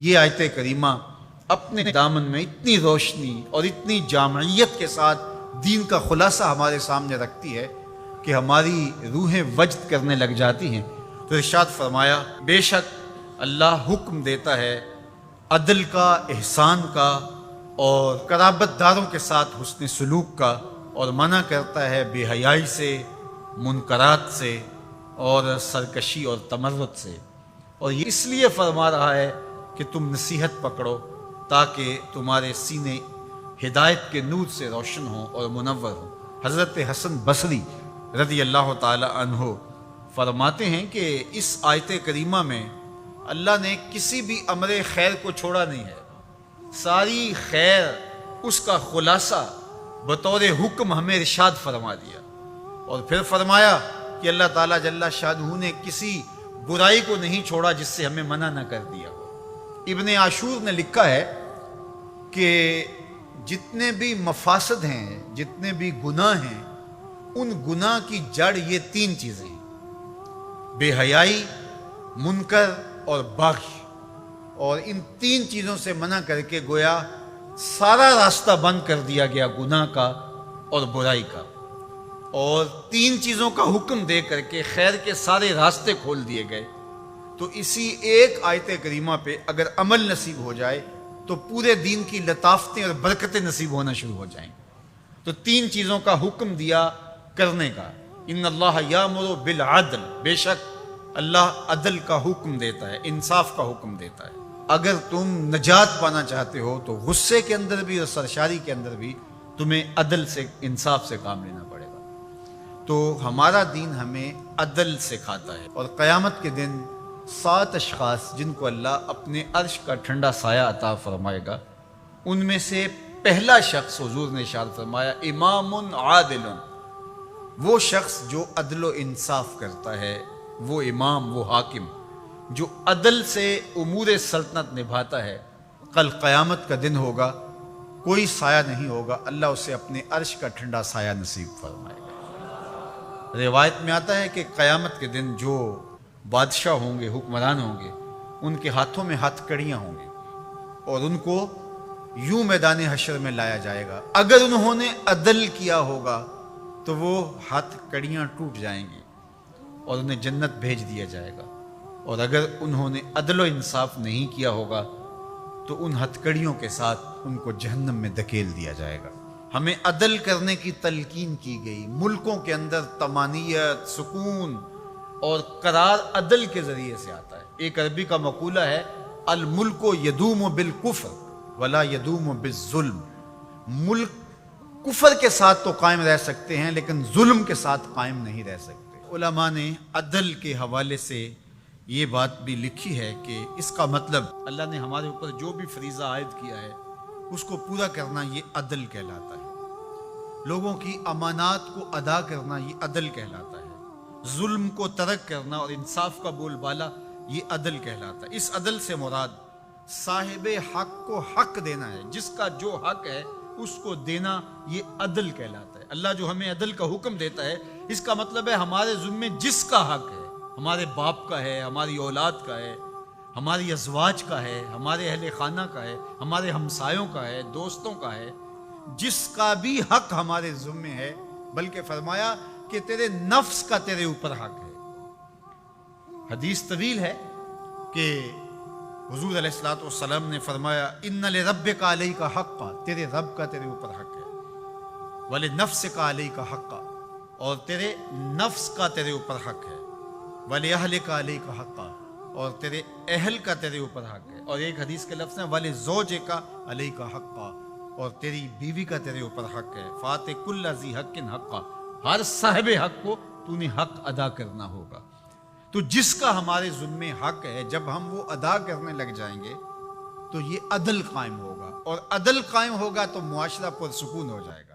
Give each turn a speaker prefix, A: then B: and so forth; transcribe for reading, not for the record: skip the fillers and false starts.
A: یہ آیت کریمہ اپنے دامن میں اتنی روشنی اور اتنی جامعیت کے ساتھ دین کا خلاصہ ہمارے سامنے رکھتی ہے کہ ہماری روحیں وجد کرنے لگ جاتی ہیں۔ تو ارشاد فرمایا، بے شک اللہ حکم دیتا ہے عدل کا، احسان کا اور قرابت داروں کے ساتھ حسن سلوک کا، اور منع کرتا ہے بے حیائی سے، منکرات سے اور سرکشی اور تمرد سے۔ اور یہ اس لیے فرما رہا ہے کہ تم نصیحت پکڑو تاکہ تمہارے سینے ہدایت کے نور سے روشن ہوں اور منور ہوں۔ حضرت حسن بصری رضی اللہ تعالی عنہ فرماتے ہیں کہ اس آیت کریمہ میں اللہ نے کسی بھی امر خیر کو چھوڑا نہیں ہے، ساری خیر اس کا خلاصہ بطور حکم ہمیں ارشاد فرما دیا، اور پھر فرمایا کہ اللہ تعالیٰ جل شانہ نے کسی برائی کو نہیں چھوڑا جس سے ہمیں منع نہ کر دیا ہو۔ ابن عاشور نے لکھا ہے کہ جتنے بھی مفاسد ہیں، جتنے بھی گناہ ہیں، ان گناہ کی جڑ یہ تین چیزیں ہیں: بے حیائی، منکر اور بغی۔ اور ان تین چیزوں سے منع کر کے گویا سارا راستہ بند کر دیا گیا گناہ کا اور برائی کا، اور تین چیزوں کا حکم دے کر کے خیر کے سارے راستے کھول دیے گئے۔ تو اسی ایک آیت کریمہ پہ اگر عمل نصیب ہو جائے تو پورے دین کی لطافتیں اور برکتیں نصیب ہونا شروع ہو جائیں۔ تو تین چیزوں کا حکم دیا کرنے کا، ان اللہ یامر بالعدل، بے شک اللہ عدل کا حکم دیتا ہے، انصاف کا حکم دیتا ہے۔ اگر تم نجات پانا چاہتے ہو تو غصے کے اندر بھی اور سرشاری کے اندر بھی تمہیں عدل سے، انصاف سے کام لینا پڑے گا۔ تو ہمارا دین ہمیں عدل سکھاتا ہے، اور قیامت کے دن 7 اشخاص جن کو اللہ اپنے عرش کا ٹھنڈا سایہ عطا فرمائے گا، ان میں سے پہلا شخص حضور نے ارشاد فرمایا امام عادل، وہ شخص جو عدل و انصاف کرتا ہے، وہ امام، وہ حاکم جو عدل سے امور سلطنت نبھاتا ہے، کل قیامت کا دن ہوگا، کوئی سایہ نہیں ہوگا، اللہ اسے اپنے عرش کا ٹھنڈا سایہ نصیب فرمائے گا۔ روایت میں آتا ہے کہ قیامت کے دن جو بادشاہ ہوں گے، حکمران ہوں گے، ان کے ہاتھوں میں ہتھ کڑیاں ہوں گی، اور ان کو یوں میدان حشر میں لایا جائے گا۔ اگر انہوں نے عدل کیا ہوگا تو وہ ہتھ کڑیاں ٹوٹ جائیں گی اور انہیں جنت بھیج دیا جائے گا، اور اگر انہوں نے عدل و انصاف نہیں کیا ہوگا تو ان ہتھ کڑیوں کے ساتھ ان کو جہنم میں دھکیل دیا جائے گا۔ ہمیں عدل کرنے کی تلقین کی گئی۔ ملکوں کے اندر طمانینت، سکون اور قرار عدل کے ذریعے سے آتا ہے۔ ایک عربی کا مقولہ ہے، الملک یدوم بالکفر ولا یدوم بالظلم۔ ملک کفر کے ساتھ تو قائم رہ سکتے ہیں لیکن ظلم کے ساتھ قائم نہیں رہ سکتے۔ علماء نے عدل کے حوالے سے یہ بات بھی لکھی ہے کہ اس کا مطلب اللہ نے ہمارے اوپر جو بھی فریضہ عائد کیا ہے اس کو پورا کرنا یہ عدل کہلاتا ہے۔ لوگوں کی امانات کو ادا کرنا یہ عدل کہلاتا ہے۔ ظلم کو ترک کرنا اور انصاف کا بول بالا یہ عدل کہلاتا ہے۔ اس عدل سے مراد صاحب حق کو حق دینا ہے، جس کا جو حق ہے اس کو دینا یہ عدل کہلاتا ہے۔ اللہ جو ہمیں عدل کا حکم دیتا ہے، اس کا مطلب ہے ہمارے ذمے جس کا حق ہے، ہمارے باپ کا ہے، ہماری اولاد کا ہے، ہماری ازواج کا ہے، ہمارے اہل خانہ کا ہے، ہمارے ہمسایوں کا ہے، دوستوں کا ہے، جس کا بھی حق ہمارے ذمے ہے، بلکہ فرمایا کہ تیرے نفس کا تیرے اوپر حق ہے۔ حدیث طویل ہے کہ حضور علیہ الصلوۃ والسلام نے فرمایا ان لربک علیک حقا، تیرے رب کا تیرے اوپر حق ہے، ولنفسک علیک حقا، اور تیرے نفس کا تیرے اوپر حق ہے، ولأہلک علیک حقا، اور تیرے اہل کا تیرے اوپر حق ہے، اور ایک حدیث کے لفظ ہیں ولزوجک علیک حقا، اور تیری بیوی کا تیرے اوپر حق ہے، فآت کل ذی حق حقا، ہر صاحب حق کو تو نے حق ادا کرنا ہوگا۔ تو جس کا ہمارے ذمے حق ہے، جب ہم وہ ادا کرنے لگ جائیں گے تو یہ عدل قائم ہوگا، اور عدل قائم ہوگا تو معاشرہ پرسکون ہو جائے گا۔